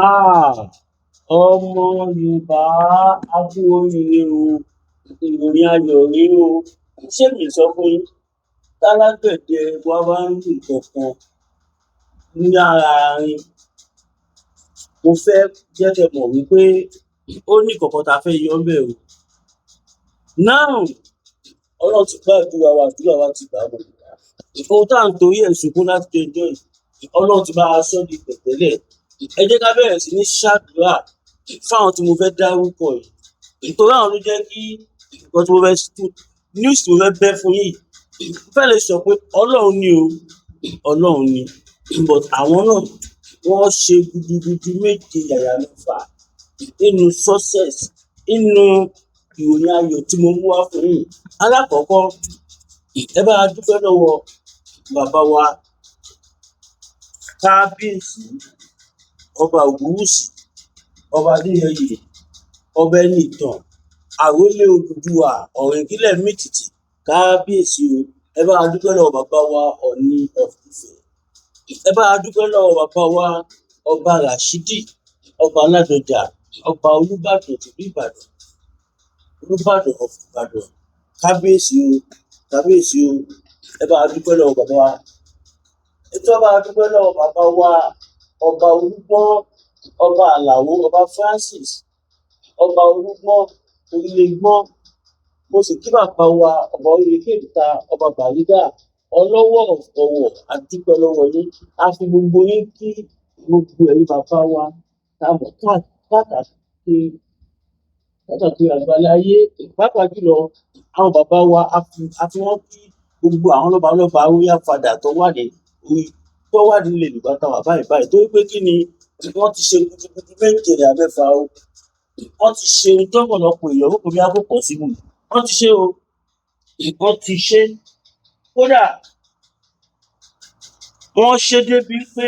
Ah, ọmọ Yorùbá á kú oríire o, ìròyìn ayọ̀ rèé o. Ṣé mi sọ fún yín, tálágbẹ̀dẹ wa bá ń rí nǹkan kan ní ara rin, mo fẹ́ jẹ́ kẹ́ mọ̀ wípé ó ní nǹkan kan tá a fẹ́ yọ ńbẹ̀ o. Now, Ọlọ́run ti gbàdúrà wa, àdúrà wa ti gbà o. Ohun tá à ń torí ẹ̀ sunkún láti ọjọ́ yìí, Ọlọ́run ti bá wa sọ́ di pẹ̀tẹ́lẹ̀. Ẹ jẹ́ ká bẹ̀rẹ̀ sí ní ṣàdúrà fáwọn tí mo fẹ́ dárúkọ yìí. Nítorí àwọn ló jẹ́ kí nǹkan tí mo fẹ́ news tí mo fẹ́ bẹ́ fún yín yìí, mo fẹ́ lè sọ pé Ọlọ́run ni o, Ọlọ́run ni. But àwọn náà wọ́n ṣe gudugudu méje yàyà mẹ́fà nínú success, nínú ìròyìn ayọ̀ tí mo mú wá fún yín. Alákọ̀ọ́kọ́, ẹ bá wa dúpẹ́ lọ́wọ́ bàbá wa Kábíyèsí, Ọba Ògúnwùsì, Ọba Adéyẹyè, Ọba Ẹniìtàn, Àrólé Odùduwà, Ọ̀rìngílẹ̀ Mìtìtì. Kábíyèsí o, ẹ bá wa dúpẹ́ lọ́wọ́ bàbá wa Ọọ̀ni of Ifẹ̀. Ẹ bá wa dúpẹ́ lọ́wọ́ bàbá wa Ọba Ràṣídì, Ọba Ládọjà, Ọba Olúbàdàn tìlú Ìbàdàn, Olúbàdàn of Ìbàdàn. Kábíyèsí o, kábíyèsí o, ẹ bá wa dúpẹ́ lọ́wọ́ bàbá wa. Ẹ tún bá wa dúpẹ́ lọ́wọ́ bàbá wa Ọba Olúgbọ́n, Ọba Àlàó, Ọba Francis, Ọba Olúgbọ́n, Orílegbọ́n. Mo sì kí bàbá wa Ọba Orílẹ̀-Kéta, Ọba Bàrígà, Ọlọ́wọ̀ ọ̀wọ̀, a dúpẹ́ lọ́wọ́ yín. A fi gbogbo yín kí gbogbo ẹ̀yin bàbá wa tá a mọ̀ káàkiri àgbáláyé. Pàápàá jùlọ àwọn bàbá wa, a fi wọ́n kí gbogbo àwọn lọ́balọ́ba royal father tó wà nílẹ̀ Yorùbá tá a wà báyìí. Torí pé kí ni wọ́n ti ṣe gudugudu méje yàyà mẹ́fà o. Wọ́n ti ṣe ohun tọ́pọ̀lọpọ̀ èèyàn rò pé bóyá kò possible. Wọ́n ti ṣe o, wọ́n ti ṣe. Kódà wọ́n ṣe débi pé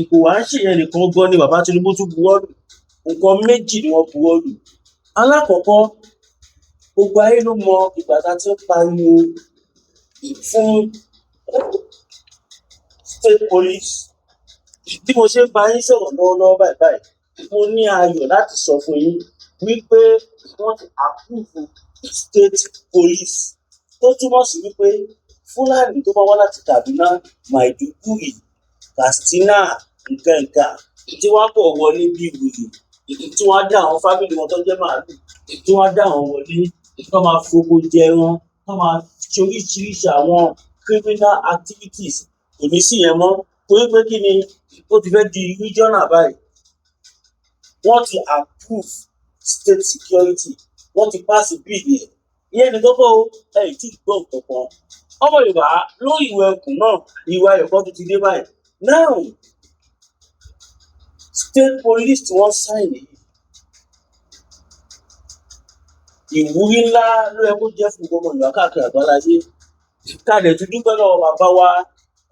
kò wá ń ṣèyẹn nìkan gan ni bàbá Tinubu tún buwọ́ lù. Nǹkan méjì ni wọ́n buwọ́ lù. Alákọ̀ọ́kọ́, gbogbo ayé ló mọ ìgbà tá a ti ń pariwo fún state police. Bí mo ṣe ń bá yín sọ̀rọ̀ lọ́wọ́lọ́wọ́ báyìí, mo ní ayọ̀ láti sọ fún yín wípé wọ́n ti approve state police, tó túmọ̀ sí wípé Fúlàní tó bá wá láti Kaduna, Maiduguri, Katsina, nǹkan tí wọ́n bọ̀ wọlé bí wèrè, tí wọ́n á dá àwọn fámìlì wọn tó jẹ́ màálù, tí wọ́n á dá àwọn wọlé, tó máa foko jẹran, tó máa ṣe oríṣiríṣi àwọn criminal activities. Kò ní sí yẹn mọ́. Torí pé kí ni ó ti fẹ́ di regional báyìí. Wọ́n ti approve state security, wọ́n ti pass bill yẹn. Ìyẹn nìkan kọ́ o, ẹ tí ì gbọ́ nǹkan kan. Ọmọ Yorùbá lórí ìwà ẹkùn náà, ìwà ẹ̀kọ́ tó ti dé báyìí. Now, state police tí wọ́n sign yìí, ìwúrí ńlá ló yẹ kó jẹ́ fún gbogbo Yorùbá káàkiri àgbáláyé. Ká dẹ̀ tún dúpẹ́ lọ́wọ́ bàbá wa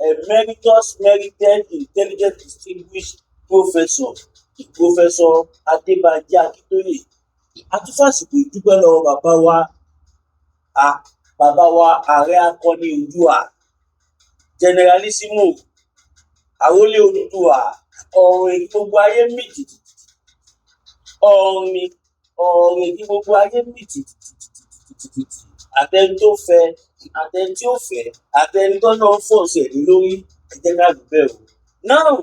emeritus merited intelligent distinguished professor Adébánjí Akíntóyè. A tún fàsìkò ìdúpẹ́ lọ́wọ́ bàbá wa ààrẹ akọni Oòduà generalissimo Àrólé Odùduwà, ọ̀rìn gbogbo ayé mì tìtìtìtì, ọ̀rìn gbogbo ayé mì tìtìtìtì. Àtẹni tó fẹ́, àtẹni tí ò fẹ́, àtẹni tó náà ń fọ̀ọ̀sẹ̀ ní lórí, ẹ jẹ́ ká lù bẹ́ẹ̀ o. Now,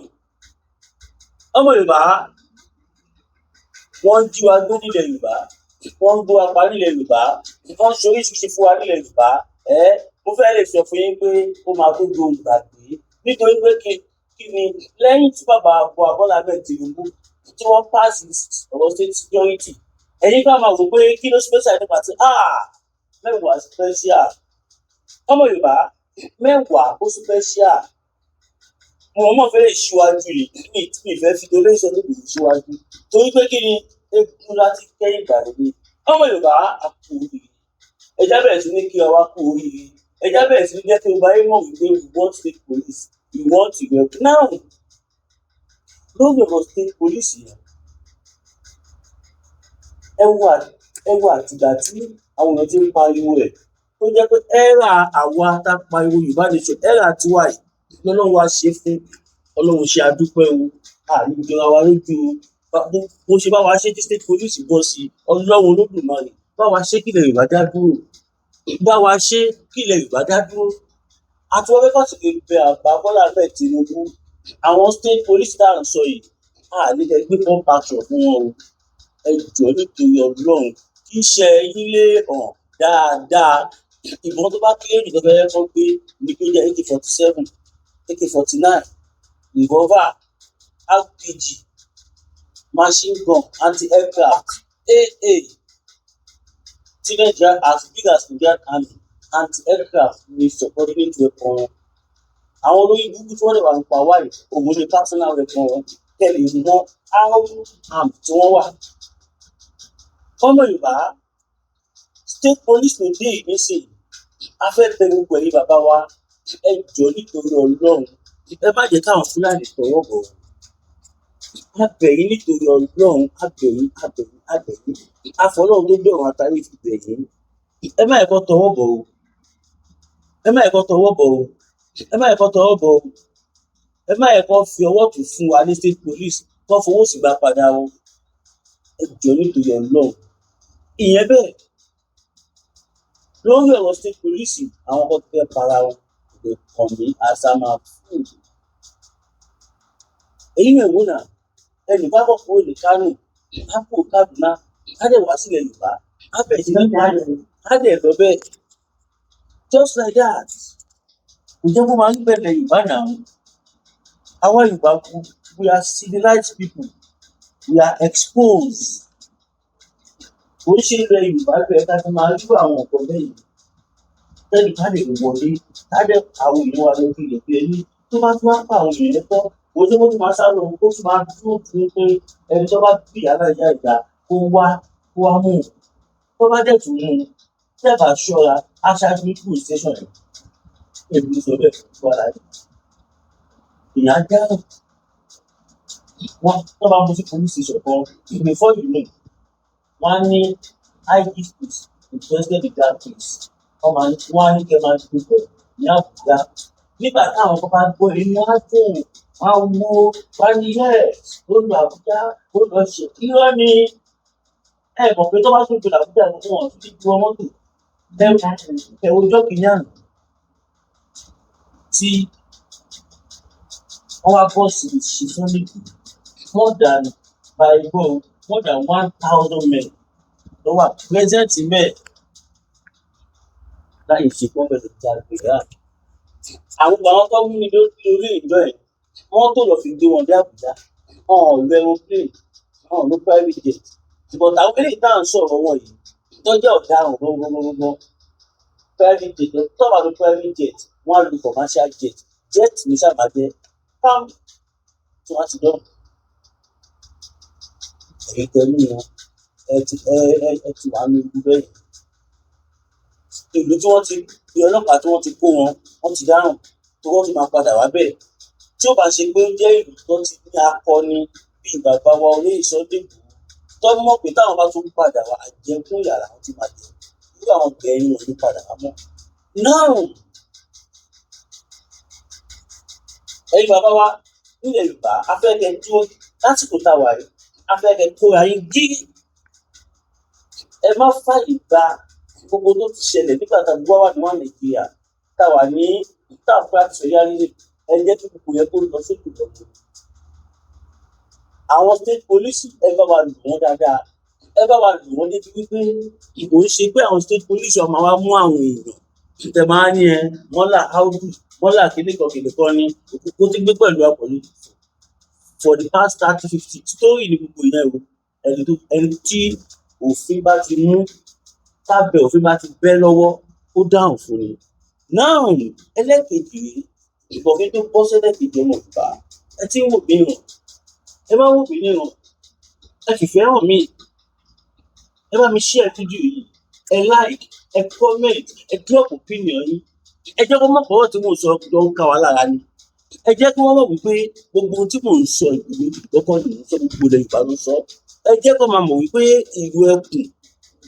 ọmọ Yorùbá, wọ́n ń jí wa gbé nílẹ̀ Yorùbá, wọ́n ń gbé wa pa nílẹ̀ Yorùbá, wọ́n ń ṣe oríṣiríṣi fún wa nílẹ̀ Yorùbá. Mo fẹ́ lè sọ fún yín pé ó máa tó gbóhùn gbàgbé. Nítorí pé kí ni lẹ́yìn tí bàbá Bọ́lá Ahmed Tinubu tí wọ́n pass ọ̀rọ̀ state security, ẹ̀yin ká máa wò pé kí ló special nípa ti mẹ́wàá special. Ọmọ Yorùbá, mẹ́wàá ó special. Mo mọ̀ fẹ́ lè ṣíwájú rẹ̀ ní ìfẹ́ fi donation níbi ìṣíwájú. Torí pé kí ni egun láti kẹ́yìn ìgbàlódé. Ọmọ Yorùbá, a kú oríire. Ẹja bẹ̀rẹ̀ sí ní kí ọwá kú oríire. Ẹja bẹ̀rẹ̀ sí ní jẹ́ kí o bá yé mọ̀ wípé we want state police, we want to help. Now, lórí ọ̀rọ̀ state police yẹn, ẹ wo àtìgbà tí àwọn èèyàn ti ń pariwo ẹ̀, tó jẹ́ pé ẹ́rà àwa tá pariwo Yorùbá nation, ẹ́rà tiwa yìí lọ́lọ́run wá ṣe fún. Ọlọ́run ṣe àdúpẹ́ o. àní jọra wa lójú bó ṣe bá wa ṣe tí state police bọ́ sí Ọlọ́run Olódùmarè bá wa ṣe kílẹ̀ Yorùbá dá dúró bá wa ṣe kílẹ̀ Yorùbá dá dúró àti wọ́n fẹ́ fásitì bẹ àgbà Bọ́lá Ahmed Tinubu àwọn state police tá à ń sọ yìí àní kẹ́ gbé pump action fún wọn o ẹ jọ̀ọ́ nítorí Ọlọ́run kí iṣẹ́ yín lè hàn dáadáa ìbọn tó bá kéré jù tó fẹ́ kọ́ gbé ní pé jẹ́ AK-47 AK-49 revolver RPG machine gun anti-aircraft AA tí Nigeria as big as Nigerian army anti-aircraft ní subordinate weapon wọn àwọn olóyìn burúkú tí wọ́n lè wà ń pa wáyé òun ní personal weapon wọn tẹ̀lé wọn arm tí wọ́n wà ọmọ Yorùbá state police ló dé ìgbésẹ̀ afẹ́fẹ́ gbogbo ẹ̀yin bàbá wa ẹ jọ̀ọ́ nítorí Ọlọ́run ẹ má jẹ́ káwọn Fúlàní tọwọ́ bọ̀ a bẹ̀ yín nítorí Ọlọ́run a bẹ̀ yín afọlọ́run tó bẹ̀rù àtàrí fi bẹ̀ yín ẹ má yẹ kó tọwọ́ bọ̀ o ẹ má yẹ kó tọwọ́ bọ̀ o ẹ má yẹ kó tọwọ́ bọ̀ o ẹ má yẹ kó fi ọwọ́ tún fún wa ní state police kó fowó sì gbà padà o ẹ jọ̀ọ́ nítorí Ọlọ́run ìyẹn bẹ́ẹ̀ lórí ọ̀rọ̀ state police àwọn kan fẹ́ para wọn kò kàn mí àsàmà fún èyí náà wò náà ẹnì bá bọ̀ kúrò ní Kánò ápò Kaduna á dẹ̀ wá sílẹ̀ Yorùbá á bẹ̀rẹ̀ sí ní á dẹ̀ lọ bẹ́ẹ̀ just like that kò jẹ́ kó máa ń bẹ̀rẹ̀ Yorùbá náà àwa Yorùbá we are civilized people we are exposed kò ń ṣe ilẹ̀ Yorùbá bẹ́ẹ̀ ká ti máa rí àwọn nǹkan bẹ́ẹ̀ tẹ́lẹ̀ ká lè wọlé ká dẹ̀ àwọn èèyàn wa lórí ilẹ̀ bí ẹni tó bá tún wá pa àwọn èèyàn lẹ́tọ́ ojú tó tún máa sá lọ kó tún máa dúró fún pé ẹni tó bá bí aláìyá ìjà kó wá mú un tó bá dẹ̀ tún mú un tẹ́ẹ̀bà ṣọ́ra aṣáájú ní police station rẹ̀ èmi sọ bẹ́ẹ̀ fún ara rẹ̀ ìyá dáhùn wọn tó bá mú sí police station kan before you know wọn á ní IGP interested in that case wọn á ní kẹ́ máa dúró ní Àbújá nígbà táwọn kan bá gbọ́ inú á dùn wọn á wo wọn ní yes ó lọ Àbújá ó lọ ṣe irọ́ ni ẹ mọ̀ pé tó bá tún gbé Àbújá wọn tún ti ju ọmọ tó ẹ̀wọ̀ ọjọ́ kìíní àná tí wọ́n wá bọ́ sí ṣiṣẹ́ nìkú more than 1,000 men ló wà present mẹ́ẹ̀ láì ṣe kọ́ bẹ̀rẹ̀ ìjà ìgbéra àwọn tó mú mi lórí ìjọ ẹ̀ wọ́n tó lọ fi gbé wọn dé Àbújá wọn ò lo aeroplane wọn ò lo private jet but àwọn eléyìí tá à ń sọ̀rọ̀ wọn yìí tó jẹ́ ọ̀daràn gbọ́ngbọ́ngbọ́ngbọ́n private jet tó bá lo private jet wọ́n á lo commercial jet ní sábàjẹ́ pam tí wọ́n ti dán ẹ̀yìn tẹ̀lé wọn ẹ ti wà ní ìlú bẹ́ẹ̀ ìlú tí wọ́n ti bí ọlọ́pàá tí wọ́n ti kó wọ́n ti dáràn tó wọ́n fi máa padà wá bẹ́ẹ̀ tí ó bá ṣe pé ó jẹ́ ìlú tó ti ní akọni bíi bàbá wa olóyè Sunday tó mọ̀ pé táwọn bá tún padà wá àjẹkún yàrá wọn ti máa jẹ irú àwọn gẹ̀ẹ́yìn ò ní padà wá mọ́. náà ẹ̀yin bàbá wa nílẹ̀ Yorùbá afẹ́kẹ́ dúró lásìkò tá a wà yìí afẹ́kẹ́ kóra yín gírí ẹ má fàyè gba gbogbo tó ti ṣẹlẹ̀ nígbà tá a gbọ́ wà ní wọn Nàìjíríà tá a wà ní ìtàkùn àti ìyáálé ẹ jẹ́ kí gbogbo yẹn kó lọ sókè lọ́wọ́. àwọn state police ẹ bá wa lù wọ́n dáadáa ẹ bá wa lù wọ́n débi wípé ìbò ń ṣe pé àwọn state police ọmọ wa mú àwọn èèyàn tẹ máa ní ẹ wọ́n là áùdù wọ́n là kíníkan ní ó ti gbé pẹ̀lú àpọ̀lù for the past 30-50 story ní gbogbo ìyẹn o ẹni tí òfin bá ti mú tábẹ̀ òfin bá ti bẹ́ lọ́wọ́ ó dáhùn fún ni. náà ẹlẹ́kejì ìbọ̀fin tó bọ́ sẹ́lẹ̀kejì ọmọ Yorùbá ẹ ti ń wò mí ràn ẹ má wò mí ràn ẹ fìfẹ́ hàn mí ẹ bá mi share fídíò yìí ẹ like ẹ comment ẹ drop opinion yín ẹ jẹ́ kó mọ̀ pọ̀wọ́ tí mò ń sọ lọ ń ká wa lára ni ẹ jẹ́ kí wọ́n mọ̀ wípé gbogbo ohun tí mò ń sọ ìlú lọ́kàn ní sọ gbogbo ilẹ̀ Yorùbá ló sọ ẹ jẹ́ kó máa mọ̀ wípé ìlú ẹkùn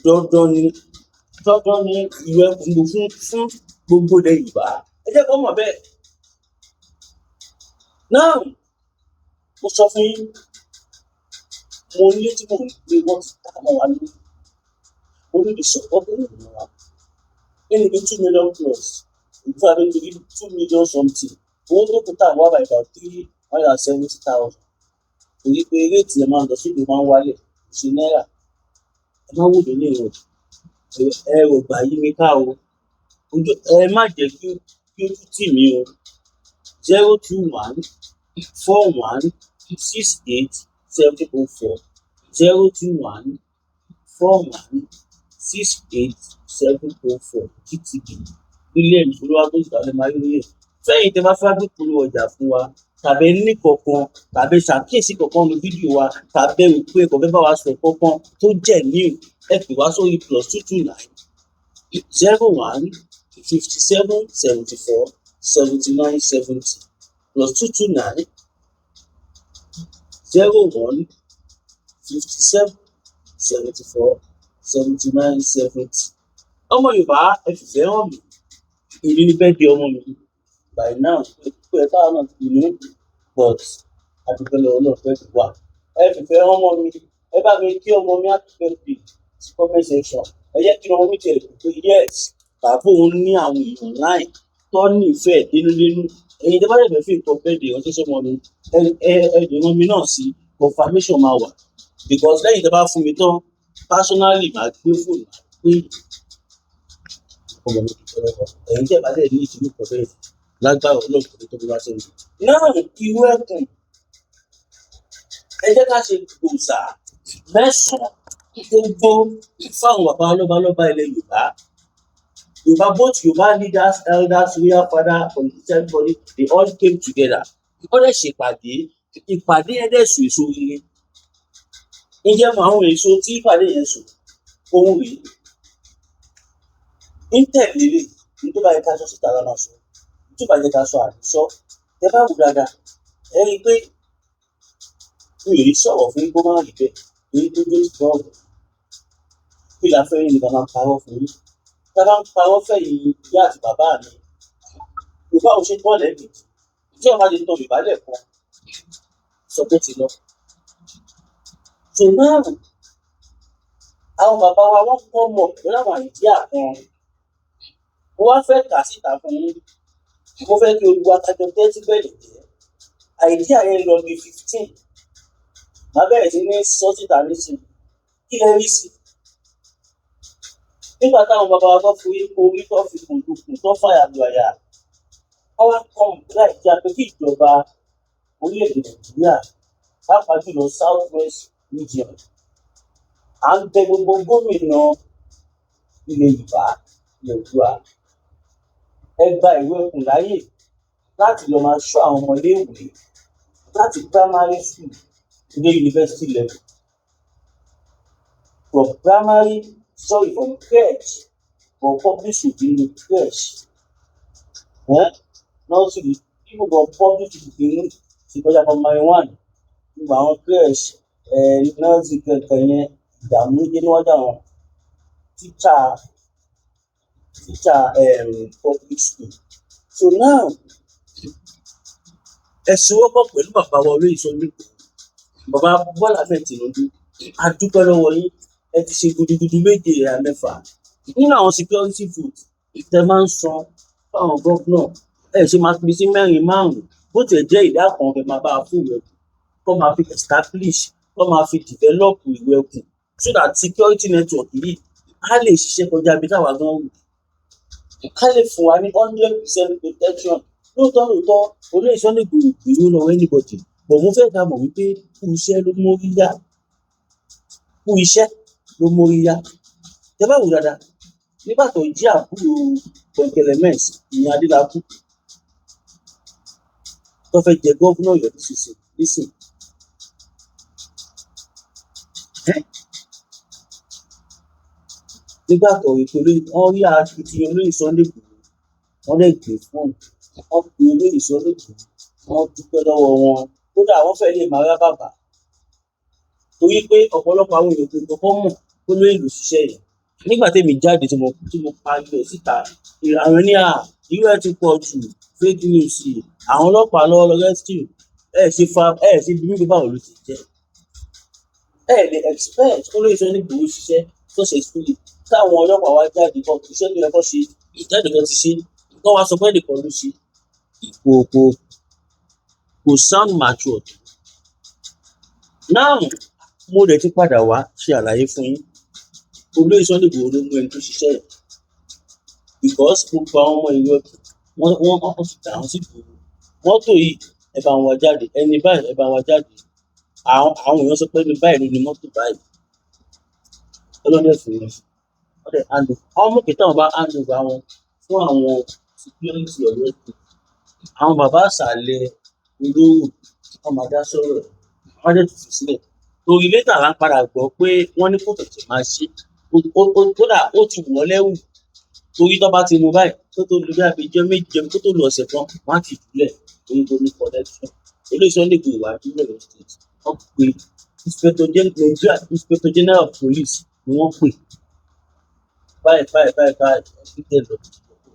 dandan ni ìlú ẹkùn fún gbogbo ilẹ̀ Yorùbá ẹ jẹ́ kó mọ̀ bẹ́ẹ̀. náà Mo sọ fún yín, mo nílé tí mò ń gbé wọ́n ti ta mọ́ wa lórí. Mo ní the support ènìyàn wa. Nínú bí 2 million plus, ìlú àbí níbi 2 million something. Owó tó kù tà wá by about 370,000. Torí pé réètì ẹ̀ máa ń lọ sókè máa ń wálẹ̀, kò ṣe náírà. Ẹ má wò mí ní ìrọ̀. Ẹ ò gbà yí mi ká o. Ẹ má jẹ́ kí ojú tì mí o. 021 41 68 704 021 41 68 704 GTB Williams Olúwatósìn máa rí ẹ̀. Fẹ́yìn tẹ́ bá fẹ́ gbé polówó ọjà fún wa tàbí ní kankan tàbí ṣàkíyèsí kankan ní fídíò wa tàbí ẹ̀rù pé ẹ̀kọ́ fẹ́ bá wa sọ kankan tó jẹ́ new ẹ pè wá sórí +229 01 57 74 79 70 +229 01 57 74 79 70. Ọmọ Yorùbá ẹ fìfẹ́ hàn mí. Èmi ní bẹ́ẹ̀ di ọmọ mi. By now, pé táwọn náà ti ní but àdúgbò lọ́wọ́ náà fẹ́ fi wà. Ẹ fìfẹ́ hàn ọmọ mi. Ẹ bá mi kí ọmọ mi happy birthday sí comment section. Ẹ jẹ́ kí ọmọ mi tẹ̀lé pé yes, bàbá òun ní àwọn èèyàn láì tó ní ìfẹ́ dénúdénú. Ẹ̀yin tẹ́ bá dẹ̀ fẹ́ fi nǹkan birthday ọjọ́ sọ́mọ mi, ẹ̀dùn ọmọ mi náà sí confirmation máa wà. Because lẹ́yìn tẹ́ bá fún mi tán, personally máa gbé fóònù pé ọmọ mi kìí lọ́wọ́. Ẹ̀yin tẹ́ bá dẹ̀ ní ìdílé kan bẹ́ẹ̀ lágbára ọlọ́run tó bí wá sẹ́yìn. Náà irú ẹ̀kùn ẹ jẹ́ ká ṣe gbòòsà mẹ́sàn-án gbogbo fáwọn bàbá lọ́balọ́ba ilẹ̀ Yorùbá. Both Yorùbá leaders, elders, royal father, politician, everybody, they all came together. Wọ́n dẹ̀ ṣèpàdé, ìpàdé yẹn dẹ̀ sùn èso rere. Ǹjẹ́ mọ àwọn èso tí ìpàdé yẹn sùn? Ohun rèé. Ń tẹ̀lé rè ní tó bá yẹ ká sọ síta la máa sọ. Tó bá yẹ ká sọ àdìsọ́. Tẹ bá wù dáadáa, ẹ rí i pé mi ò ní sọ̀rọ̀ fún yín kó má rí bẹ́ẹ̀. Èyí tó dé ti gbọ́ ọ̀rọ̀. Kí la fẹ́ yín ni ká máa parọ́ fún yín. Ká bá ń parọ́ fẹ́ yìí ìyá àti bàbá mi. Yorùbá ò ṣe tán lẹ́bi. Tí ọmọ adé tán Yorùbá lẹ́ẹ̀kan, sọ pé ti lọ. So now, àwọn bàbá wa wọ́n kọ́ mọ̀ pẹ̀lú àwọn àìdíà kan. Mo wá fẹ́ kà síta fún yín. Mo fẹ́ kí olúwa kájọ tẹ́tí bẹ́ẹ̀ jẹ́. Àìdíà yẹn lọ bí 15. Màá bẹ̀rẹ̀ sí ní sọ síta nísìnyí. Kí lẹ rí sí? Nígbà táwọn bàbá wa bá forí kó orí tó fi kùnkùn tó fàyà lu àyà. Wọ́n wá kọ́ láì jẹ́ pé kí ìjọba orílẹ̀-èdè Nàìjíríà pàápàá jùlọ South West Region. À ń bẹ gbogbo gómìnà ilẹ̀ Yorùbá. Ẹ gba ìwé ẹkùn láyè láti lọ máa ṣọ́ àwọn ọmọléèwé láti primary school dé university level. From crèche for public school to crèche. Nursery, even from public school to kọjá primary 1. Gbogbo àwọn crèche nursery kankan yẹn ìdààmú jẹ́ níwájú àwọn teacher public school. So now, ẹ ṣọwọ́pọ̀ pẹ̀lú bàbá wa olóyè Sunday. Bàbá Bọ́lá Ahmed Tinubu, a dúpẹ́ lọ́wọ́ yín. Ẹ ti ṣe gudugudu méje mẹ́fà. Nínú àwọn security vote tẹ máa ń san fáwọn gómìnà, ẹ ṣe máa pín sí 4 5. Bó tiẹ̀ jẹ́ ìdá kan kẹ máa bá a fún ìwé ẹkùn, kó máa fi establish, kó máa fi develop ìwé ẹkùn so that security network yìí á lè ṣiṣẹ́ kọjá bí táwa gan wù. Ká lè fún wa ní 100% protection. Lóòótọ́ olóyè Sunday gbèrú lọ́wọ́ anybody. But mo fẹ́ ká mọ̀ wípé kú iṣẹ́ ló mórí yá. Kú iṣẹ́ ló mórí yá. Tẹ bá wò dáadáa, nígbà tó jí àbúrò Pẹ̀kẹ̀lẹ̀ Mess ìyẹn Adélakú tó fẹ́ jẹ gọ́vùnà Ọ̀yọ́ nísìn. Nígbà tó rí pé wọ́n rí akitiyan olóyè Sunday gbèrú, wọ́n lè gbé fóònù. Wọ́n pe olóyè Sunday gbèrú, wọ́n dúpẹ́ lọ́wọ́ wọn. Kódà wọ́n fẹ́ lè máa rá bàbá. Torí pé ọ̀pọ̀lọpọ̀ àwọn èèyàn tó kọ́kọ́ mọ̀ kó lóyè lò ṣiṣẹ́ yẹn. Nígbà tèmi jáde tí mo pariwo síta, àwọn ní irú ẹ̀ ti pọ̀ jù, fake news, àwọn ọlọ́pàá lọ́wọ́ lọ rescue. ẹ ṣe bí wípé báwo ló ti jẹ́. Ẹ lè expect Olóyè Sunday Igboho ṣiṣẹ́ successfully táwọn ọlọ́pàá wá jáde kan iṣẹ́ tó yẹ kó ṣe ìjáde kan ti ṣe kó wá sọ pé ẹnìkan ló ṣe. Kò kò kò sound matured. Now mo dẹ̀ ti padà wá ṣe àlàyé fún yín. Olóyè Sunday Igboho ló mú ẹni tó ṣiṣẹ́ yẹn because gbogbo àwọn ọmọ ìlú ẹkùn wọ́n ti dà wọ́n sí ìgboro. Mọ́tò yìí ẹ bá wọn jáde, ẹni báyìí ẹ bá wọn jáde. Àwọn èèyàn sọ pé ẹni báyìí ló ní mọ́tò báyìí. Ọlọ́dẹ fún wọn. Wọ́n dẹ̀ hand over. Àwọn mọ̀kẹ́ táwọn bá hand over wọn fún àwọn security ọ̀rọ̀ ẹkùn. Àwọn bàbá àṣàlẹ̀ olóró wọn máa dá sọ̀rọ̀ wọ́n dẹ̀ tùtù sílẹ̀. Torí létà là ń padà gbọ́ pé wọ́n ní kò tètè máa ṣe. Kódà ó ti wọ̀ lẹ́wù. Torí tó bá ti mú báyìí tó tó lu bí abijọ́ méje tó tó lu ọ̀sẹ̀ kan wọ́n á ti jùlẹ̀ torí tó ní connection. Olóyè Sunday Igboho wà ní Ọ̀yọ́ state. Wọ́n pe Inspector General of Police ni wọ́n pè. Báyìí everything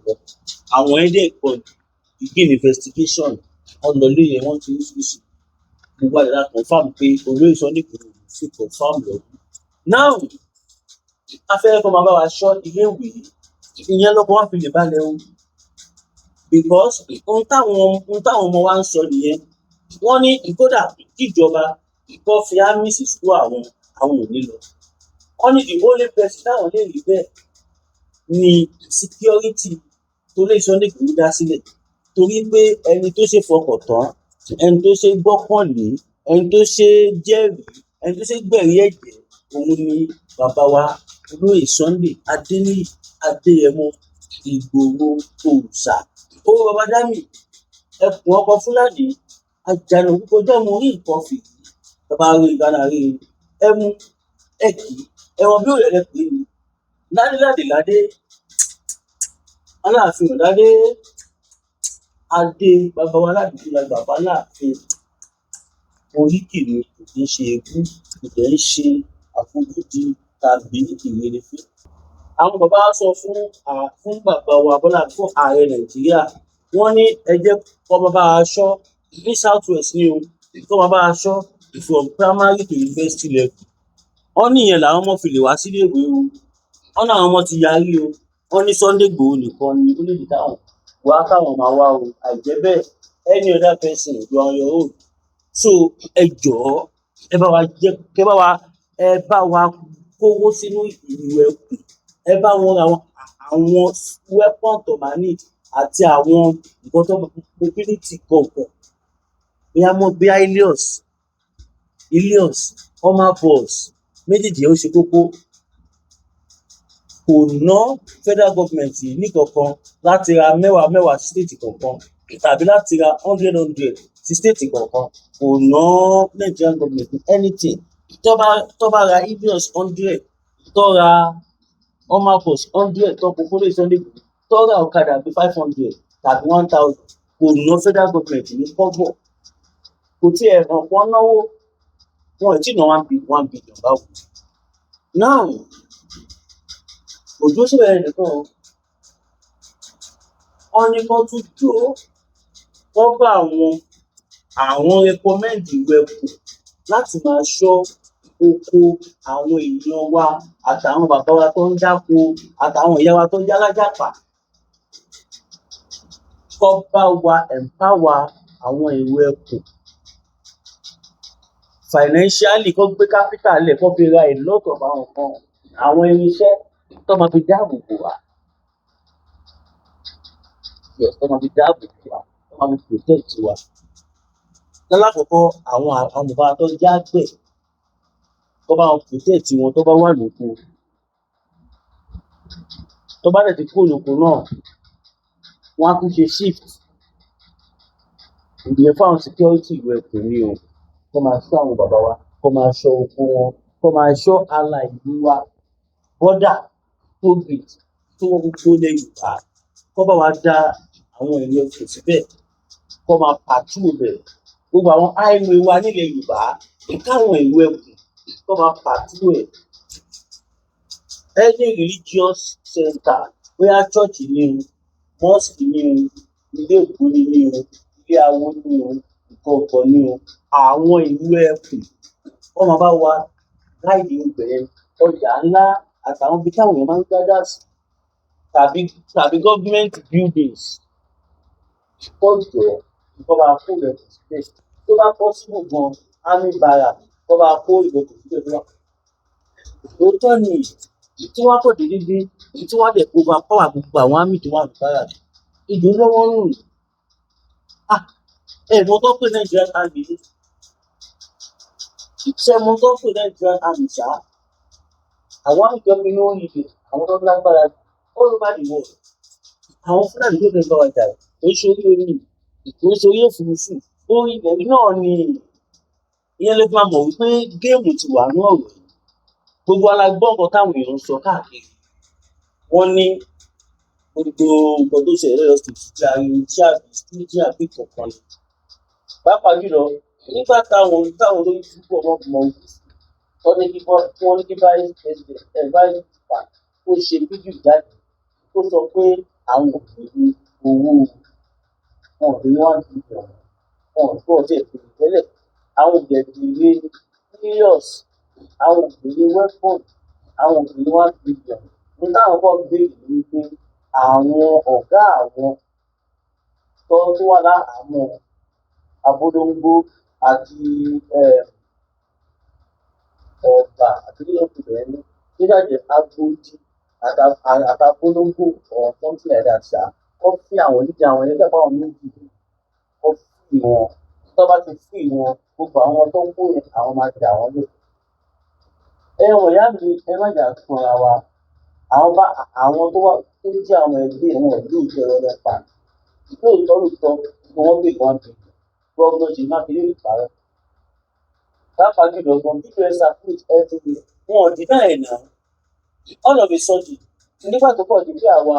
lọ. Àwọn ẹ̀dẹ̀ kan begin investigation wọ́n lọ lé yẹn wọ́n ti oríṣiríṣi. Gbogbo àdàlà confam pé Olóyè Sunday Igboho fi confam lọ. Now afẹ́rẹ́ kan máa bá wa ṣọ́ ilé ìwé ìyẹn lọ́kọ̀ wá fi lè balẹ̀ o because ohun táwọn ọmọ wa ń sọ nìyẹn. Wọ́n ní kódà kíjọba kó fi army sí school àwọn ò ní lọ. Wọ́n ní the only person táwọn lè rí bẹ́ẹ̀ ni security tó Olóyè Sunday Igboho dá sílẹ̀ torí pé ẹni tó ṣe fọkàn tán, ẹni tó ṣe gbọ́kànlé, ẹni tó ṣe jẹ́rìí, ẹni tó ṣe gbẹ̀rí ẹ̀jẹ̀ òun ni bàbá wa Olóyè Sunday Adéníyì Adéyẹmọ Ìgbòho Òòṣà. Ó bàbá Dámì ẹkùn ọkọ Fúlàní Àjànàkú kọjá mo rí nǹkan fìdí bàbá rí ìgbàna rí ẹmu ẹkì ẹwọn bí òrẹ̀lẹ̀ pé ni ládé Aláàfin Ọ̀dádé adé bàbá wa aládùúgbò la bàbá láàfin oríkì ni kò kí ń ṣe egún kò dẹ̀ ń ṣe àfojúdi tàbí ìrèlèfé. Àwọn bàbá sọ fún bàbá wa Bọ́lá fún ààrẹ Nàìjíríà wọ́n ní ẹ jẹ́ kó bàbá aṣọ ní South West ní o kó bàbá aṣọ from primary to university level. Wọ́n ní ìyẹn làwọn ọmọ fi lè wá sílé ìwé o. Wọ́n náà àwọn ọmọ ti yarí o. Wọ́n ní Sunday Igboho nìkan ni ó lè dì táwọn wá káwọn máa wá o. Àìjẹ́ bẹ́ẹ̀ any other person you are on your own. So ẹ jọ̀ọ́ ẹ bá wa kówó sínú ìlú ẹkùn. Ẹ bá wọn ra àwọn weapon tó máa need àti àwọn nǹkan tó mobility kọ̀ọ̀kan. Bóyá mọ́ bí Helios, Omar Bus méjèèjì ó ṣe kókó. Kò ná federal government ní kankan láti ra mẹ́wàá sí state kọ̀ọ̀kan tàbí láti ra 100 sí state kọ̀ọ̀kan. Kò ná Nigerian government anything. Tó bá ra Helios 100 tó ra Omar Bus 100 tó kó Olóyè Sunday Igboho tó ra ọ̀kadà bí 500 tàbí 1000 kò ná federal government ní kọ́bọ̀. Kò tí ẹ̀ hàn pọ́n náwó wọn ò tí ì ná $1 billion báwo. Now òjò ṣẹlẹ̀ nìkan wọ́n ní kó tún jọ wọ́n bá àwọn recommend ìwé ẹkùn láti máa ṣọ́ oko àwọn èèyàn wa àtàwọn bàbá wa tó ń dáko àtàwọn ìyá wa tó ń jálájàpá. Kó bá wa empower àwọn ìwé ẹkùn financially, kó gbé capital lẹ̀ kó fi ra a lot of àwọn nǹkan àwọn irinṣẹ́ tó máa fi dáàbò bò wá. Yes, tó máa fi dáàbò bò wá, tó máa fi protect wa. Lálákọ̀ọ́kọ́ àwọn bàbá tó jẹ́ àgbẹ̀ kó bá wọn protect wọn tó bá wà lóko. Tó bá dẹ̀ ti kúrò lóko náà wọ́n á tún ṣe shift. Ìyẹn fún àwọn security ìwé ẹkùn ni o. Kó máa ṣọ́ àwọn bàbá wa, kó máa ṣọ́ oko wọn, kó máa ṣọ́ ààlà ìlú wa, border, toll gate tó lé Yorùbá. Kó bá wa dá àwọn ìwé ẹkùn síbẹ̀, kó máa patrol bẹ̀. Gbogbo àwọn highway wa nílẹ̀ Yorùbá káwọn ìwé ẹkùn kó máa patrol ẹ̀. Any religious center bóyá church ni o, mosque ni o, ilé ògbóni ni o, ilé awo ni o, kọ̀ọ̀kan ni o. Àwọn ìlú ẹkùn wọ́n máa bá wa guide ibẹ̀, ọjà ńlá àtàwọn ibi táwọn èèyàn máa ń gather sí tàbí government buildings. Kán jọ̀ọ́ kán bá wa kó ìbẹ̀pẹ̀ síbẹ̀. Tó bá possible gan, army barrack kán bá wa kó ìbẹ̀pẹ̀ síbẹ̀ tó bá. Òótọ́ ni tí wọ́n á kàn dédé dé, tí wọ́n á dẹ̀ overpower gbogbo àwọn army tó wà ní barrack. Ìlú lọ́wọ́ rùn. Ẹ mọ tán pè Nigerian army ni? Ṣé ẹ mọ tán pè Nigerian army ṣá? Àwọn àjọpín ló ń yìí, àwọn tó lágbára all over the world. Àwọn Fúlàní ló fẹ́ bá wa jà, kò ń ṣe orí omi, kò ń ṣe orí òfurufú, orí ilẹ̀ náà ni. Ìyẹn ló fi máa mọ̀ wípé géèmù ti wà nínú ọ̀rọ̀ yìí. Gbogbo wa la gbọ́ nǹkan táwọn èèyàn ń sọ káàkiri. Wọ́n ní gbogbo nǹkan tó ṣẹlẹ̀ lọ́yọ̀ state jẹ́ ariwo àbí kankan ni. Pàápàá jùlọ nígbà táwọn olórí púpọ̀ mọ̀ wọ́n ní kí vice president kó ṣe fídíò jáde tó sọ pé àwọn ò béèrè owó, wọn ò béèrè $1 billion, wọn ò gbọ́ ọ̀tẹ̀ ìpínlẹ̀ tẹ́lẹ̀, àwọn ò dẹ̀ béèrè serious, àwọn ò béèrè weapon, àwọn ò béèrè $1 billion. Ní táwọn kọ́ béèrè ni wípé àwọn ọ̀gá àwọn tó wà láhàámọ́ Abolongo àti Ọ̀bà àti kílódé ní nígbàjẹ́ Agbódì àtàbolongo or something like that ṣá, wọ́n fi àwọn oníjà àwọn ẹlẹ́gbẹ́ fáwọn méjì, wọ́n fi wọn. Tó bá ti fi wọn, gbogbo àwọn tó ń kó yẹn àwọn máa jà wọ́n lẹ̀. Ẹ̀wọ̀n ìyá mi ẹ má jà fúnra wa. Àwọn tó jẹ́ àwọn ẹgbẹ́ wọn ìlú ìjọba nípa lóòótọ́ ni wọ́n gbé $1 billion. Gómìnà Ṣèyí Mákindé lè parọ́. Pàápàá jùlọ gan people circulate everywhere. Wọn ò deny ẹ̀ now. All of a sudden nígbà tó pọ̀ di pé àwa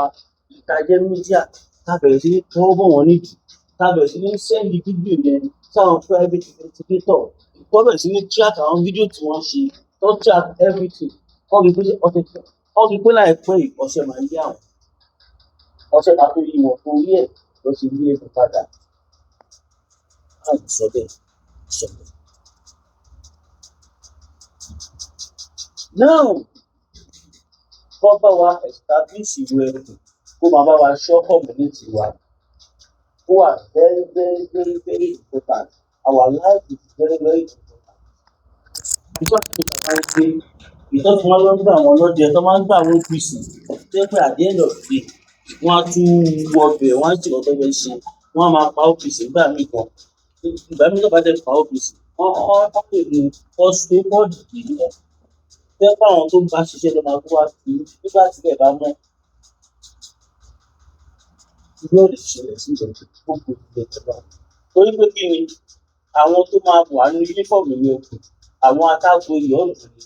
ìtajẹ́ mídíà ta bẹ̀rẹ̀ sí ní tọwọ́ bọ̀ wọ́n nídìí, ta bẹ̀rẹ̀ sí ní sẹ́ndì fídíò yẹn sáwọn private investigator, wọ́n bẹ̀rẹ̀ sí ní track àwọn fídíò tí wọ́n ṣe, tó track everything. Wọ́n rí pé láìpẹ́ yìí ọṣẹ máa yé àwọn. Ọṣẹ máa tó yí wọn torí ẹ̀ lọ sí ilé ẹ̀kọ́ padà. Láti sọ bẹ́ẹ̀ sọ bẹ́ẹ̀. Now kọ́ bá wa establish ìlú ẹkùn, kó máa bá wa ṣọ́ community wa. Ó wà very very very very important. Our life is very very important. Because ìtọ́ tí wọ́n lọ ń gbà àwọn ọlọ́dẹ tó máa ń gbà àwọn OPC tó yẹ pé at the end of the day wọ́n á tún wọbẹ̀, wọ́n á sì lọ́tọ́ fẹ́ ṣe, wọ́n á máa pa OPC nígbà míì kan. Ìgbà míì tó bá dẹ̀ pa OPC, wọ́n lè mú ọ̀ṣun bọ́ọ̀dì nílẹ̀. Tó yẹ pé àwọn tó ń bá ṣiṣẹ́ ló máa kó wá sí nígbà tí ilẹ̀ bá mọ́. Irú ẹ̀ lè ṣẹlẹ̀ sí ìjọba gbogbo ilẹ̀ ìjọba. Torí pé kí ni àwọn tó máa wà ní uniform ìlú ẹkùn, àwọn akágbo ìyọ́ ọ̀dùn ni.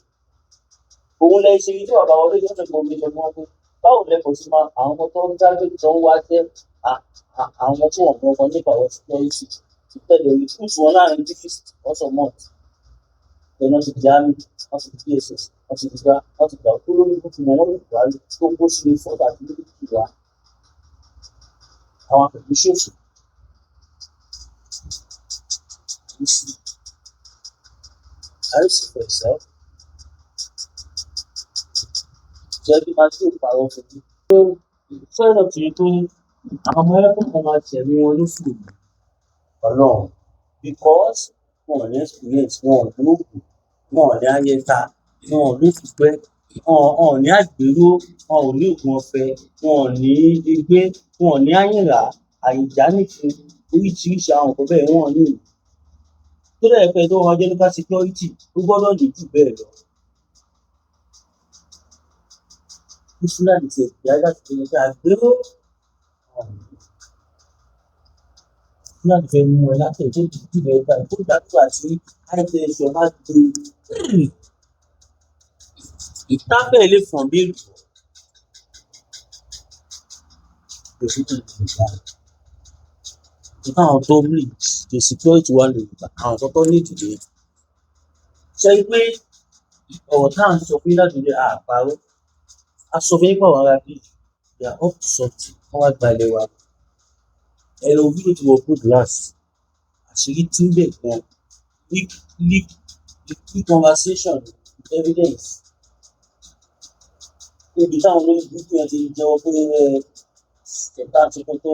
Òun lẹ ṣe tí bàbá wọlé yọ̀ọ́ lẹ́kọ̀ọ́ mi lọ mọ́ pé báwo lẹ́kọ̀ọ́ sí máa àwọn ọmọ tó ń jáde tó ń wá jẹ́ àwọn tí wọ́n mọ ọmọ nípa ọ̀rọ̀ security ti tẹ̀lé orí fún wọn láàrin dígí ọ̀sán month. Then wọ́n ti di army, wọ́n ti di DSS, wọ́n ti di wọ́n ti gbà kó lórí fún wọn wọ́n lè gbà tó kó sí fọ́ọ̀dà tó lè fi wá. Àwọn akẹ́kọ̀ọ́ ṣòfò. You see, I see for yourself. Jẹ́ kí máa tí ò parọ́ fún mi. Fẹ́ràn tí ó àwọn ọmọ ẹ̀kọ́ kan máa tẹ̀lé wọn lóṣù Ọlọ́run because wọn ò ní experience, wọn ò ní òògùn, wọn ò ní ayẹta, wọn ò ní ìfúpẹ́, wọn ò ní àgbéró, wọn ò ní òògùn ọ̀fẹ́, wọn ò ní egbé, wọn ò ní àyìnlá, àyìnjá nìkan, oríṣiríṣi àwọn nǹkan bẹ́ẹ̀ wọn ò ní. Tó dẹ̀ pẹ́ tó wọn jẹ́ nípa security ó gbọ́dọ̀ lè jù bẹ́ẹ̀ lọ. Fúlàní ti ẹ̀dá láti fi ẹja àgbéró. Fúlàní fẹ́ mú ẹ láti ẹ̀jẹ̀ ìdíjú rẹ̀ gbà tó dájú àti àìtẹ̀sọ̀ máa gbé ìtábẹ̀ lè fọ̀n bí èlùbọ́. Kò sí tó ìgbà. Nípa àwọn tó ń lè ṣe security wà lè gbà àwọn tó ní ìdílé. Ṣé pé ọ̀rọ̀ tá à ń sọ pé láti ilé àpárọ̀ a sọ fún yín pàwọn ará bíi they are up to something wọ́n wá gba ilé wa. Ẹ lọ fídíò tí wọ́n put last àṣírí tí ń bẹ̀ gan ní conversation evidence níbi táwọn olóyìnbó yẹn ti jẹ́wọ́ pé ẹ̀ka tuntun tó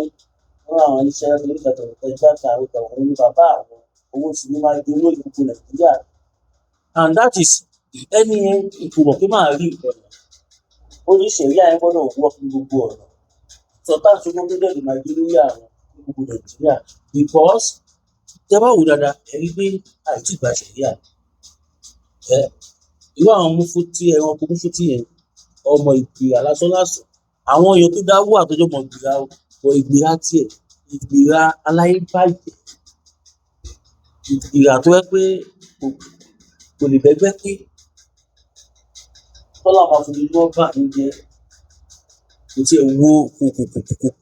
rán àwọn iṣẹ́ oníkẹtọ̀ ẹgbẹ́ àtàwọn ìtàwọn ní bàbá àwọn owó sì ní máa di olóyìnbó Nàìjíríà and that is ẹni yẹn ìkùmọ̀ pé máa rí ìkọ̀nà ó ní ṣẹ̀ríà yẹn gbọ́dọ̀ wọ́ fún gbogbo ọ̀nà sọ̀tà ṣùgbọ́n tó dẹ̀ máa di lórí àwọn gbogbo Nàìjíríà because tẹ́ bá wò dáadáa ẹ̀rí pé àìtí ìgbà ṣẹ̀ríà irú àwọn mufti ẹranko mufti yẹn ọmọ ìgbìrà lásánlásán àwọn èèyàn tó dá wà tó jọmọ ìgbìrà wọ ìgbìrà tiẹ̀ ìgbìrà aláìbàjẹ́ ìgbìrà tó yẹ pé kò lè bẹ́gbẹ́ pé tọ́lá máa fi ní wọ́n bá ń jẹ kò tiẹ̀ wo kò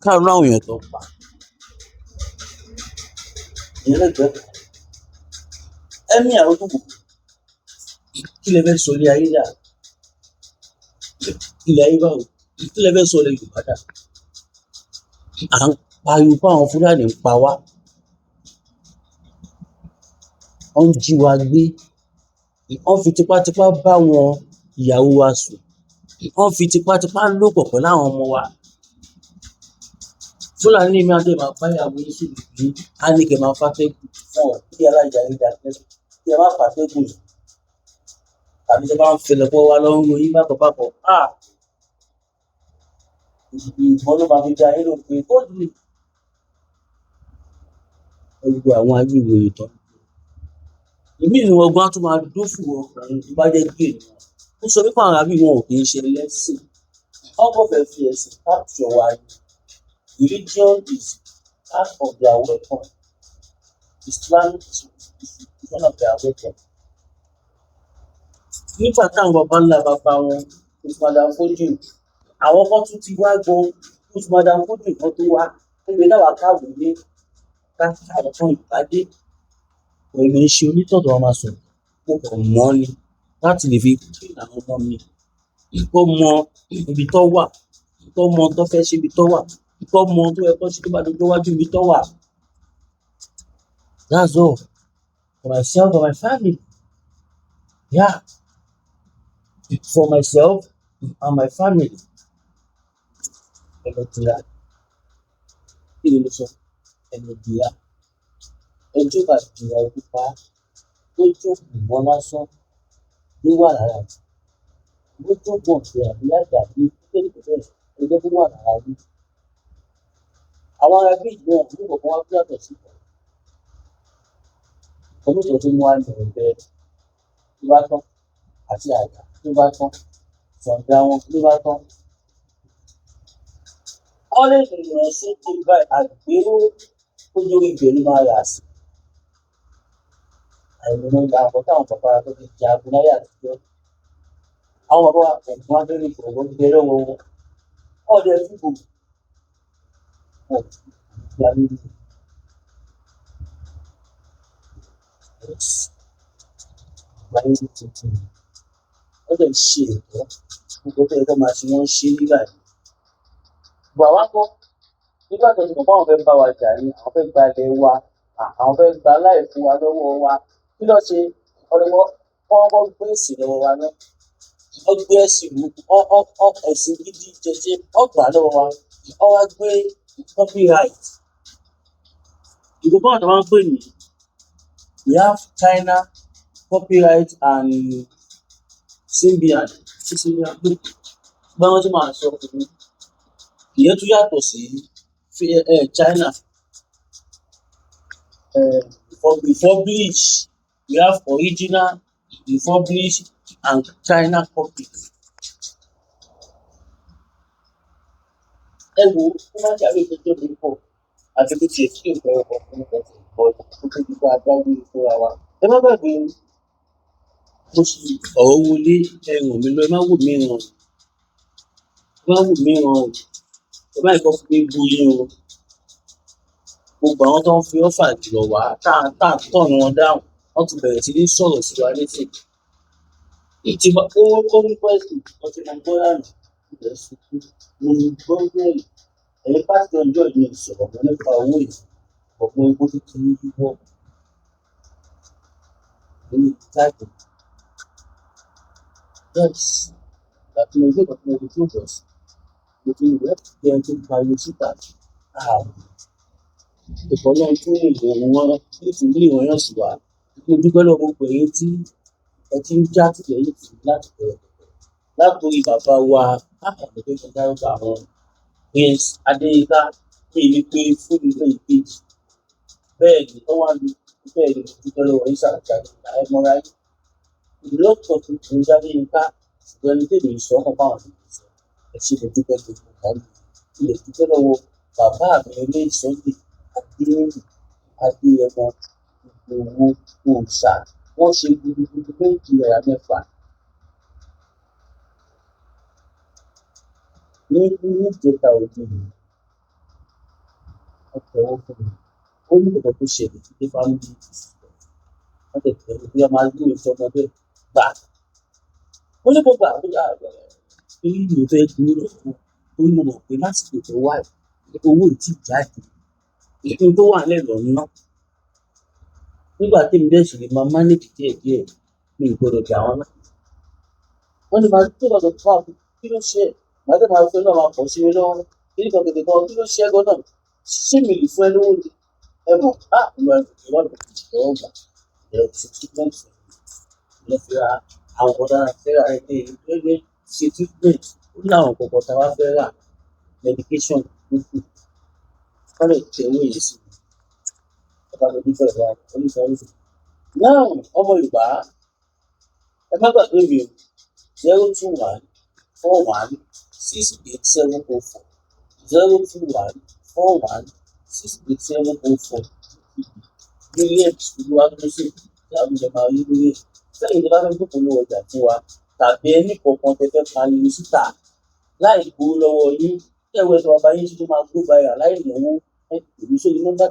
kárùn àwọn èèyàn tó pa ìyẹn lẹ́gbẹ̀ẹ́ ẹ̀mí àwọn tó wò kí lè fẹ́ sọ ilé ayé dà ilé ayé báwo kí lè fẹ́ sọ ilé Yorùbá dà à ń pariwo pé àwọn Fúlàní ń pa wá wọ́n ń jí wa gbé wọ́n fi tipátipá bá wọn ìyàwó wa sùn wọ́n fi tipátipá lòpọ̀ pẹ̀lú àwọn ọmọ wa Fúlàní ní mi àti máa bá ìyàwó yín sùn ní á ní kẹ́ máa fàtẹ́gùn fún ọ kí aláìjà yín dà kí ẹ má fàtẹ́gùn tàbí tó bá ń fẹlẹ̀ pọ̀ wá lọ́rùn yín bákọ̀bákọ̀ ìbọn ló máa fi da yín lò pé ó di gbogbo àwọn ayé ìròyìn tán ìmí ìlú ọgbọ́n á tún máa dófù ọkùnrin tó bá jẹ́ gbé ó sọ wípé àwọn arábí wọn ò kì í ṣe lẹ́sìn ọkọ̀ fẹ́ fi ẹ̀sìn capture wa ni religion is part of their weapon Islam is one of their weapon nígbà táwọn bàbá ńlá bàbá wọn Usman fojú àwọn kan tún ti wá gan Usman fojú kan tó wá níbi náà wà káàbù ní káàkiri kan ìpàdé pẹ̀lú iṣẹ́ onítọ̀dọ̀ ọmọ sọ̀rọ̀ mo kàn mọ́ ni láti lè fi kí àwọn ọmọ mi kó mọ ibi tó wà kó mọ tó fẹ́ ṣe ibi tó wà kó mọ tó yẹ kó ṣe tó bá dojú wájú ibi tó wà. That's all for myself and my family. Yeah, for myself and my family. Ẹ̀rọ tìrà kí ni mo sọ ẹ̀rọ tìrà ẹjọ́ bá tìrà ojú pa tó jókòó mọ́ lásán ló wà lára ló jókòó ọ̀sẹ̀ àbí àgbà bí kékeré bẹ́ẹ̀ ẹjọ́ tó wà lára rí. Àwọn ará bí ìlú ọ̀hún ní kọ̀ọ̀kan wá bí àtọ̀ sí kan olóòtú tó mú àmì bẹ́ẹ̀ tó bá tán àti àgbà tó bá tán sọ̀ǹda wọn tó bá tán. Wọ́n lè rìnrìn sókè báyìí àgbéró tó lórí ibẹ̀ ló máa yà sí. Àìmọye ìgbà àpọ̀ táwọn bàbá tó ti jagun láyé àtijọ́. Àwọn bàbá wa kò fún abẹ́rẹ́ ìfọ̀rọ̀ gbẹ lọ́wọ́ wọn. Ọ̀dẹ fúgbò ìgbà lórí. Ìgbà lórí tuntun. Wọ́n dẹ̀ ṣe ẹ̀tọ́ gbogbo tó yẹ kó máa ṣe wọ́n ṣe nígbà yìí. Bọ̀ àwa kọ́ nígbà tó ti mọ̀ pé àwọn fẹ́ bá wa jà ní àwọn fẹ́ gba ilẹ̀ wa àwọn fẹ́ gba láì fún wa lọ́wọ́ wa kí ló ṣe ọlọ́wọ́ wọ́n gbé ẹ̀sìn lọ́wọ́ wa náà wọ́n gbé ẹ̀sìn mú ẹ̀sìn gidi jẹjẹ ọgbà lọ́wọ́ wa wọ́n wá gbé copyright ìgbòho àwọn máa ń pè ní we have China copyright and Symbian báwọn tí máa sọ ìyẹn tún yàtọ̀ sí China before bleach we have original before bleach and China copy. Ẹ wo ó máa ń ṣàlùyé tó tóbi pọ̀ àti tó tiẹ̀ kí òkè ọkọ̀ fún ọkọ̀ tó tó tóbi bá agbáwé ìfúnra wa. Ẹ má gbàgbé mo sì ọ̀rọ̀ wọlé ẹ ràn mí lọ ẹ má wò mí ràn ẹ má wò mí ràn ẹ má ìkọ́ fún mi bóyá o gbogbo àwọn tó ń fi ọ́fà jùlọ wá tá à ń tọ̀nù wọn dáhùn wọ́n ti bẹ̀rẹ̀ sí ní sọ̀rọ̀ sí wa létí. Ìtìmọ̀ owó tó ní pẹ́ẹ́sì wọ́n ti mọ bóyá nù ilẹ̀ ṣubú mo ní gbọ́ bẹ́ẹ̀ ẹ̀yin pásítọ̀ ọjọ́ ìní ìsọ̀rọ̀ mọ́ nípa owó yìí ọ̀gbọ́n epo tó ti ní bíbọ́ ní jáde. Yes, ìgbà tí mo gbé nǹkan tí mo fi tó bọ̀ sí, mo ti rẹ̀ bí ẹni tó pariwo síta. Ìkọ́ náà tún lè lò wọ́n nítorí ìrànyàn sí wa. Mo dúpẹ́ lọ́wọ́ gbogbo ẹ̀yin tí ẹ ti ń já tìlẹ́yìn tì láti bẹ̀rẹ̀. Látòrí bàbá wa, àkàndé pé kí n dárúkọ àwọn Prince Adéyínká ní ìlú pé fún ìlú ìkejì. Bẹ́ẹ̀ ni ó wà ní bẹ́ẹ̀ ni mo dúpẹ́ lọ́wọ́ yín ṣàlàyé àìmọ́ra yín. Ìlọ́pọ̀ tuntun Adéyínká ṣùgbọ́n ẹni tèmi sọ ọkàn fáwọn ènìyàn sọ. Ẹ ṣe mo dúpẹ́ gbogbo ìdáhùn. Ilẹ̀ dúpẹ́ lọ́wọ́ bàbá mi ilé Sunday Adéyẹmọ Adéyẹmọ Ìgbòho Òòṣà. Wọ́n ṣe gudugudu méjì náírà mẹ́fà. Ní ìjẹta òde yìí, wọ́n tẹ̀wọ́ fún mi. Ó ní nǹkan tó ṣẹlẹ̀ tí dé fámílì ìsìnkú. Wọ́n tẹ̀ tẹ̀wọ́ bí a máa gbé ìjọmọdé gbà. Ó ní kó gbà ó yà torí mi ò fẹ́ gbowó lọ́wọ́ wọn. Torí mo mọ̀ pé lásìkò tó wà yìí, owó ì tí jáde. Ìpín tó wà nílẹ̀ lọ ná. Nígbà tí èmi dẹ̀ sì lè máa manage díẹ̀díẹ̀, mi ò gbọdọ̀ jà wọ́n ná. Wọ́n ní màá tó lọ́dọ̀ fún àwọn kí ló ṣe é? Màá dẹ̀ máa fẹ́ náà máa pọ̀ sí mi lọ́wọ́. Kíni kan kìkì kan kí ló ṣe é gan-an? Ṣé mi lè fún ẹ lówó ni? Ẹ mọ̀, ìwà ìwádìí kò tí tẹ́wọ́ gbà. Ẹ̀rọ ti treatment fún mi. Mo fẹ́ ra àwọn ọ̀dà fẹ́ ra ẹgbẹ́ ṣe treatment. Ó ní àwọn kọ̀ọ̀kan tá a bá fẹ́ rà medication kúkú. Wọ́n lè tẹ owó yìí sí mi. Ọba mi bí fẹ́rẹ̀ wá oníṣẹ́ oṣù. Náà ọmọ Yorùbá ẹ má gbàgbé mi o 021416874 021416874 Williams Olúwatósìn ìyàwó ìjọba onílé sẹ́yìn tó bá fẹ́ gbókòó lówó ọjà fún wa tàbí ẹni kọ̀ọ̀kan tẹ fẹ́ pariwo síta láì gbowó lọ́wọ́ yín kẹwẹ́ tó bàbá yín tó máa gbó báyà láì náwó ẹ pèmí sórí nọ́mbà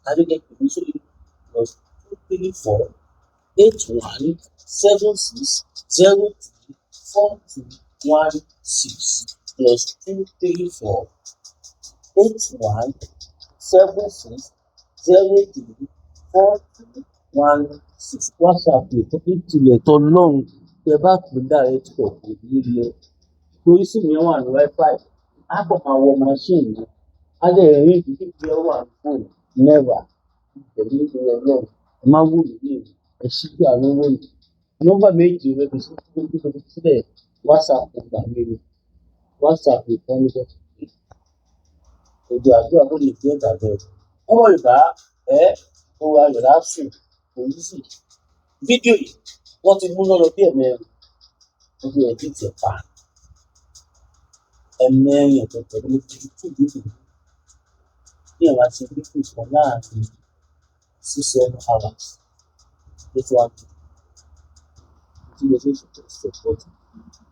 tàbí kẹ pèmí sórí +234 8176024216 +234 8176024216 WhatsApp lè tó fi tilẹ̀ tọ́ lọ́run tẹ bá pè direct call kò ní lọ torí sì mi wà ní Wi-Fi á kàn máa wọ machine mi á lè rí ìdílé tí ó wà ní fóònù never pẹ̀lú ìpínlẹ̀ náà ẹ má wò mí ní ẹ ṣíjú àánú wò mí nọ́mbà méjì rẹ kò sí tó tó fi sílẹ̀ WhatsApp gbà mí ni WhatsApp ìkan ní sọ ojú àdúrà kò lè gbé ìdàgbẹ́ ọmọ Yorùbá Kowe Ayo sùn kò ní sí fídíò yìí wọ́n ti mú lọ́rọ̀ bí ẹ̀mẹ́rin ojú ẹ̀ tí tiẹ̀ pa ẹ̀mẹ́rin ọ̀tọ̀ọ̀tọ̀ ló ti tú ìdíje bí ẹ̀ máa ṣe fídíò kan láàrin 6-7 hours ló ti wá jù tí mo ṣe support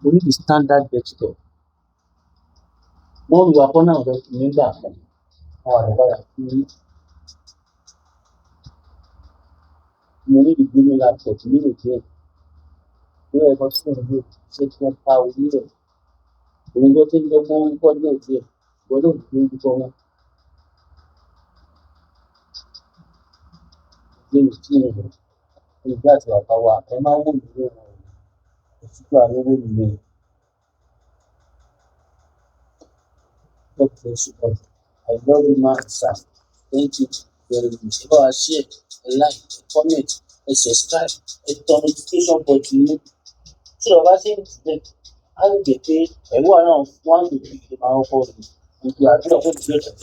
mo ní the standard desktop wọ́n lu akọ́nà ọ̀dọ́ nígbà kan àwọn àdàbàdà fún mi mo ní ìgbéni laptop nínú díẹ̀ ní ẹ̀kọ́ tí mo lò ṣé kí wọ́n pa orí rẹ̀ òun tó ti ń lọ́gbọ́n ń kọ́ díẹ̀ díẹ̀ gbọ́dọ̀ ní orúkọ wọn ìgbéni tí mo lò nígbà tí bàbá wa ẹ máa wò mí lóhùn òtútù àlówó nìyẹn God bless you all. I love you man sir. Thank you very much. Ẹ bá wa share, ẹ like, ẹ comment, ẹ subscribe, ẹ turn notification button ní. Tí ọba ṣe ń tilẹ̀, á lè jẹ́ pé ẹ̀wọ́ náà 1 to 3 máa ń kọ́ ọ̀rọ̀. Ìgbà àdúrà fún ìgbésẹ̀.